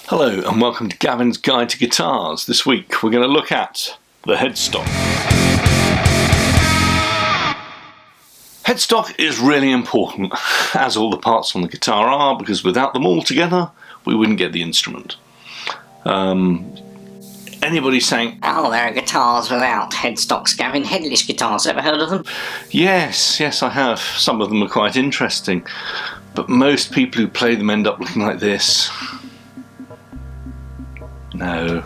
Hello and welcome to Gavin's Guide to Guitars. This week we're going to look at the headstock. Headstock is really important, as all the parts on the guitar are, because without them all together we wouldn't get the instrument. Anybody saying, "Oh, there are guitars without headstocks, Gavin, headless guitars, ever heard of them?" Yes, I have. Some of them are quite interesting, but most people who play them end up looking like this. No.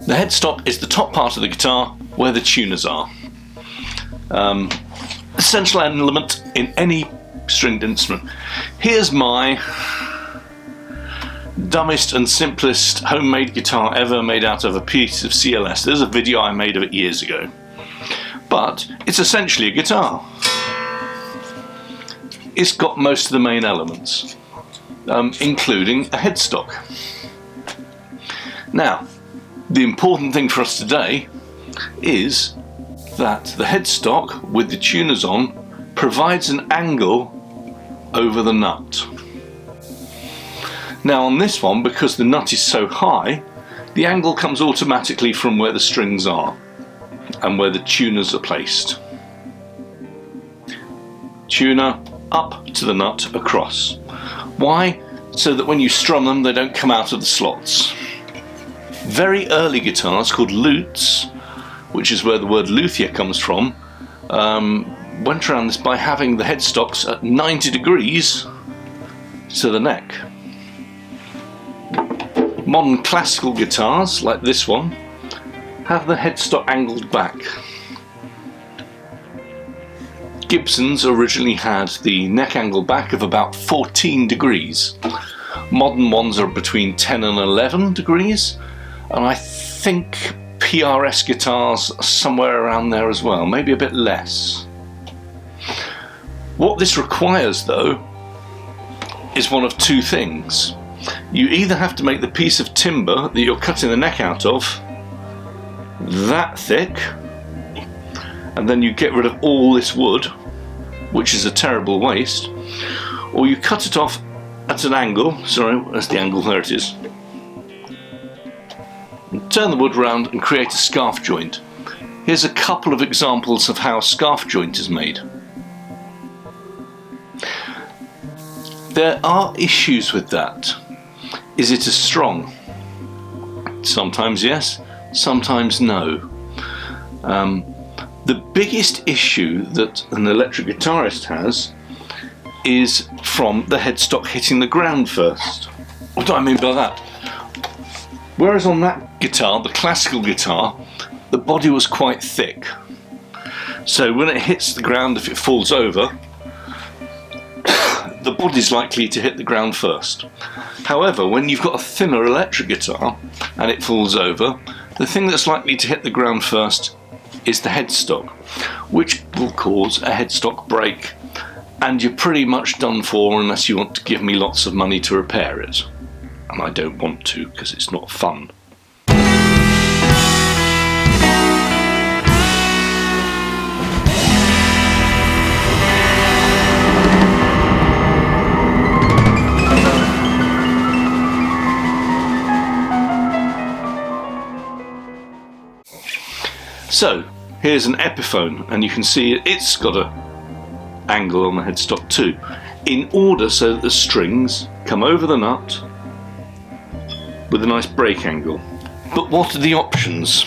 The headstock is the top part of the guitar where the tuners are. Essential element in any stringed instrument. Here's my dumbest and simplest homemade guitar ever made out of a piece of CLS. There's a video I made of it years ago. But it's essentially a guitar. It's got most of the main elements, including a headstock. Now, the important thing for us today is that the headstock with the tuners on provides an angle over the nut. Now on this one, because the nut is so high, the angle comes automatically from where the strings are and where the tuners are placed. Tuner up to the nut across. Why? So that when you strum them they don't come out of the slots. Very early guitars called lutes, which is where the word luthier comes from, went around this by having the headstocks at 90 degrees to the neck. Modern classical guitars, like this one, have the headstock angled back. Gibsons originally had the neck angle back of about 14 degrees. Modern ones are between 10 and 11 degrees. And I think PRS guitars are somewhere around there as well, maybe a bit less. What this requires though is one of two things. You either have to make the piece of timber that you're cutting the neck out of that thick, and then you get rid of all this wood, which is a terrible waste, or you cut it off at an angle. Sorry, that's the angle, there it is. Turn the wood round and create a scarf joint. Here's a couple of examples of how a scarf joint is made. There are issues with that. Is it as strong? Sometimes yes, sometimes no. The biggest issue that an electric guitarist has is from the headstock hitting the ground first. What do I mean by that? Whereas on that guitar, the classical guitar, the body was quite thick. So when it hits the ground, if it falls over, the body's likely to hit the ground first. However, when you've got a thinner electric guitar and it falls over, the thing that's likely to hit the ground first is the headstock, which will cause a headstock break, and you're pretty much done for unless you want to give me lots of money to repair it. And I don't want to, because it's not fun. So, here's an Epiphone, and you can see it's got an angle on the headstock too, in order so that the strings come over the nut with a nice break angle. But what are the options?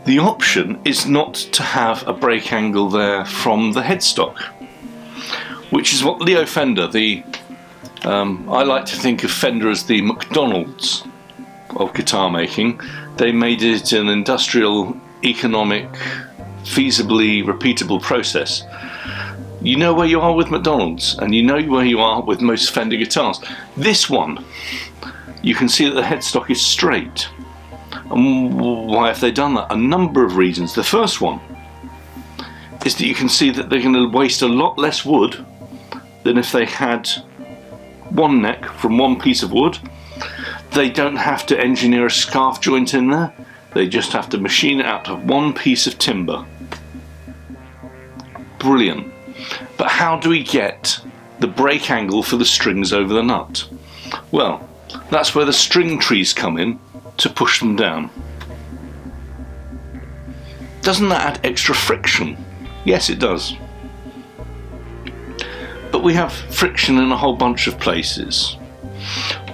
The option is not to have a break angle there from the headstock, which is what Leo Fender, I like to think of Fender as the McDonald's of guitar making. They made it an industrial, economic, feasibly repeatable process. You know where you are with McDonald's, and you know where you are with most Fender guitars. This one, you can see that the headstock is straight. And why have they done that? A number of reasons. The first one is that you can see that they're going to waste a lot less wood than if they had one neck from one piece of wood. They don't have to engineer a scarf joint in there. They just have to machine it out of one piece of timber. Brilliant. But how do we get the break angle for the strings over the nut? Well, that's where the string trees come in to push them down. Doesn't that add extra friction? Yes, it does. But we have friction in a whole bunch of places.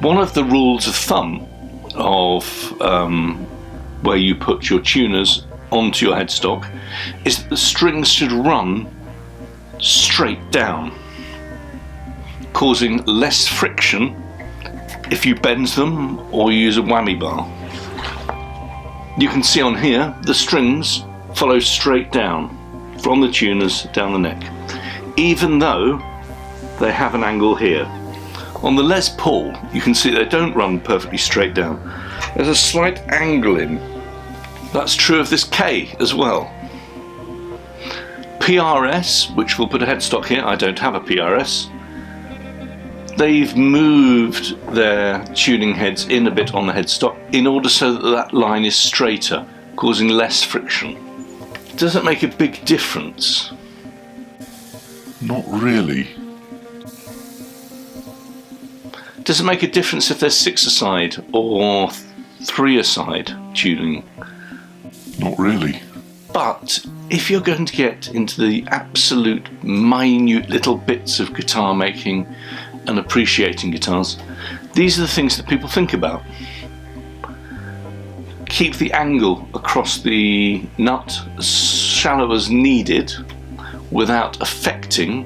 One of the rules of thumb of where you put your tuners onto your headstock is that the strings should run straight down, causing less friction if you bend them or use a whammy bar. You can see on here the strings follow straight down from the tuners down the neck, even though they have an angle here. On the Les Paul you can see they don't run perfectly straight down. There's a slight angle in. That's true of this K as well. PRS, which will put a headstock here, I don't have a PRS. They've moved their tuning heads in a bit on the headstock in order so that that line is straighter, causing less friction. Does it make a big difference? Not really. Does it make a difference if there's 6-a-side or 3-a-side tuning? Not really. But if you're going to get into the absolute minute little bits of guitar making and appreciating guitars, these are the things that people think about. Keep the angle across the nut as shallow as needed without affecting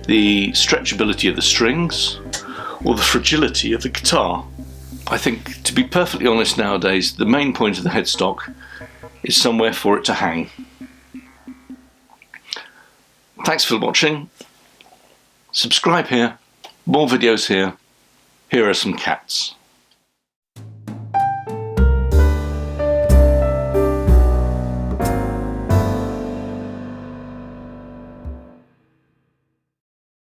the stretchability of the strings or the fragility of the guitar. I think, to be perfectly honest, nowadays the main point of the headstock is somewhere for it to hang. Thanks for watching. Subscribe here, more videos here. Here are some cats.